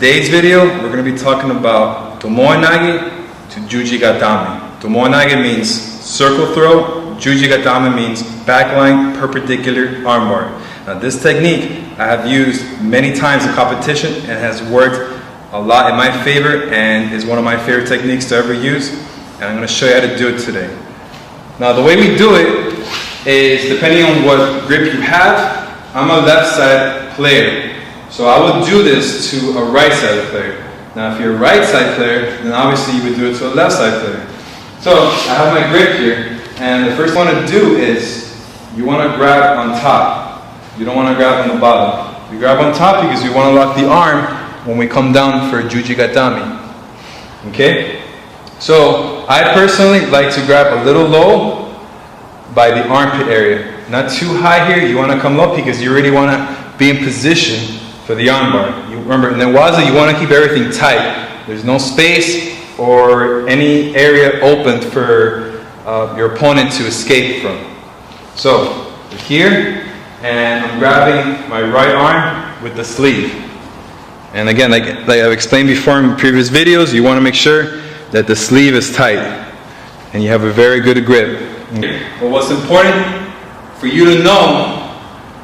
today's video, we're going to be talking about Tomoe Nage to Juji-Gatame. Tomoe Nage means circle throw, Juji-Gatame means backline perpendicular armbar. Now this technique I have used many times in competition and has worked a lot in my favor and is one of my favorite techniques to ever use, and I'm going to show you how to do it today. Now the way we do it is depending on what grip you have. I'm a left side player, so I would do this to a right side player. Now if you're a right side player, then obviously you would do it to a left side player. So I have my grip here, and the first thing you want to do is you want to grab on top. You don't want to grab on the bottom. You grab on top because you want to lock the arm when we come down for Juji-Gatame. Okay? So I personally like to grab a little low by the armpit area. Not too high here. You want to come low because you really want to be in position for the armbar. You remember, in the waza, you want to keep everything tight. There's no space or any area open for your opponent to escape from. So we're here, and I'm grabbing my right arm with the sleeve. And again, like I've explained before in previous videos, you want to make sure that the sleeve is tight and you have a very good grip. But what's important for you to know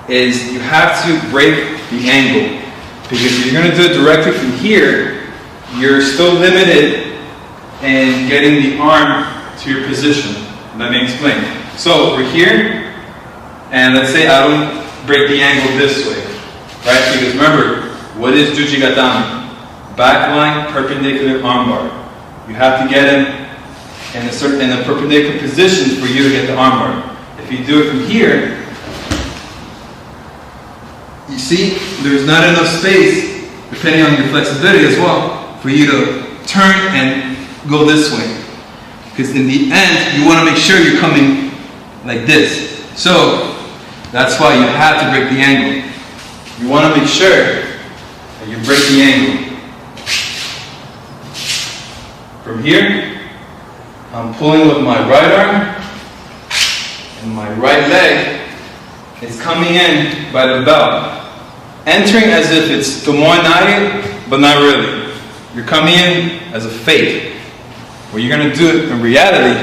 is you have to break the angle, because if you're going to do it directly from here, you're still limited in getting the arm to your position. Let me explain. So we're here, and let's say I don't break the angle this way, right? Because remember, what is Juji-Gatame? Backline perpendicular armbar. You have to get him in a perpendicular position for you to get the armbar. If you do it from here, you see there's not enough space, depending on your flexibility as well, for you to turn and go this way. Because in the end, you want to make sure you're coming like this. So that's why you have to break the angle. You want to make sure that you break the angle. From here, I'm pulling with my right arm, and my right leg is coming in by the belt. Entering as if it's Tomoe Nage, but not really. You're coming in as a fake. What you're going to do in reality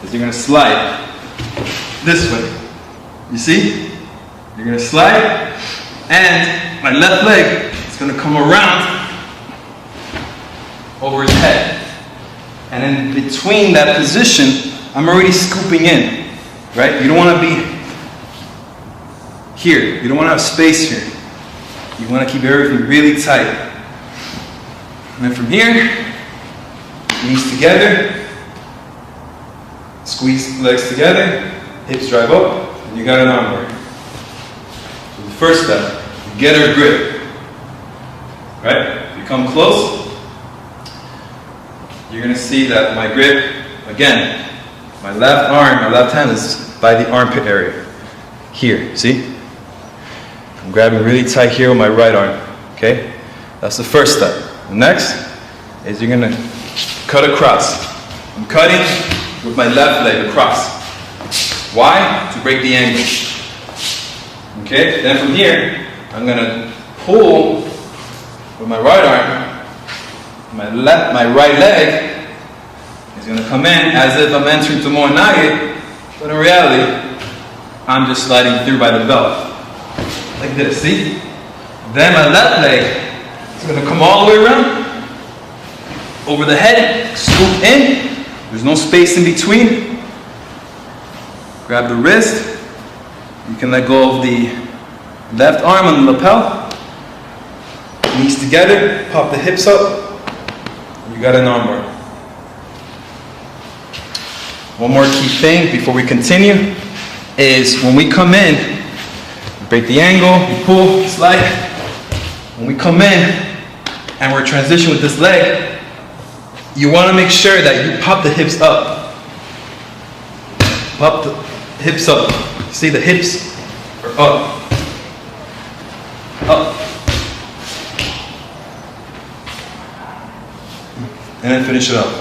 is you're going to slide this way. You see? You're going to slide, and my left leg is going to come around over his head. And in between that position, I'm already scooping in, right? You don't want to be here. You don't want to have space here. You want to keep everything really tight. And then from here, knees together, squeeze legs together, hips drive up, and you got an armbar. So the first step, you get our grip, right? You come close, you're going to see that my grip, again, my left arm, my left hand is by the armpit area. Here, see? I'm grabbing really tight here with my right arm, okay? That's the first step. The next is you're going to cut across. I'm cutting with my left leg across. Why? To break the angle. Okay? Then from here, I'm going to pull with my right arm. My right leg is going to come in as if I'm entering Tomoe Nage, but in reality, I'm just sliding through by the belt. Like this, see? Then my left leg is going to come all the way around, over the head, scoop in. There's no space in between. Grab the wrist. You can let go of the left arm on the lapel. Knees together, pop the hips up. You got an armbar. One more key thing before we continue is when we come in, break the angle, you pull, slide. When we come in and we're transitioning with this leg, you want to make sure that you pop the hips up. Pop the hips up. See, the hips are up. Up. And then finish it up.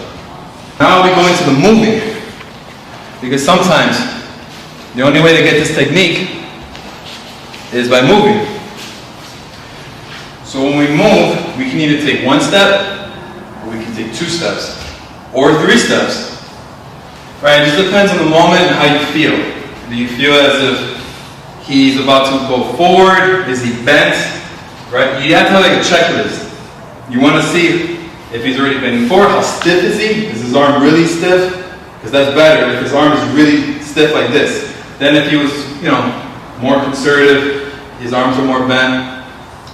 Now we go into the moving. Because sometimes the only way to get this technique is by moving. So when we move, we can either take 1 step, or we can take 2 steps, or 3 steps. Right? It just depends on the moment and how you feel. Do you feel as if he's about to go forward? Is he bent? Right? You have to have like a checklist. You want to see if he's already bending forward. How stiff is he? Is his arm really stiff? Because that's better if his arm is really stiff like this. Then if he was, more conservative, his arms are more bent.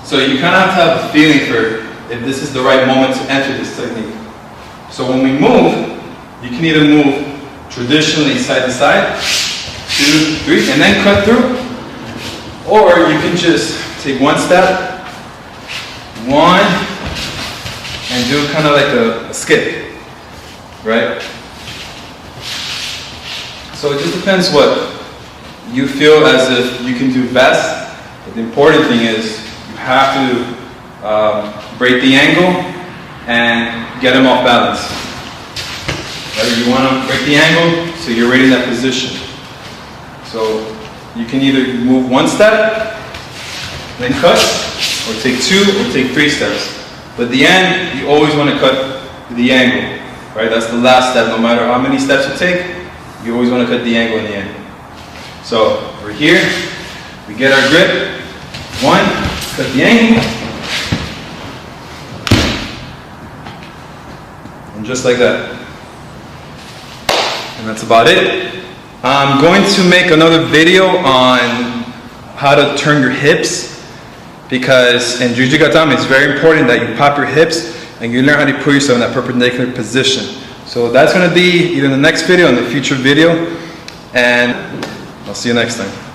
So you kind of have to have a feeling for if this is the right moment to enter this technique. So when we move, you can either move traditionally side to side, 2, 3, and then cut through. Or you can just take 1 step, 1, and do kind of like a skip, right? So it just depends what you feel as if you can do best. But the important thing is you have to break the angle and get him off balance. Right? You want to break the angle so you're already in that position. So you can either move 1 step, then cut, or take 2 or take 3 steps. But at the end, you always want to cut the angle. Right? That's the last step. No matter how many steps you take, you always want to cut the angle in the end. So we're here, we get our grip, 1, cut the angle, and just like that. And that's about it. I'm going to make another video on how to turn your hips, because in Juji-Gatame it's very important that you pop your hips and you learn how to put yourself in that perpendicular position. So that's going to be either in the next video or in the future video, and I'll see you next time.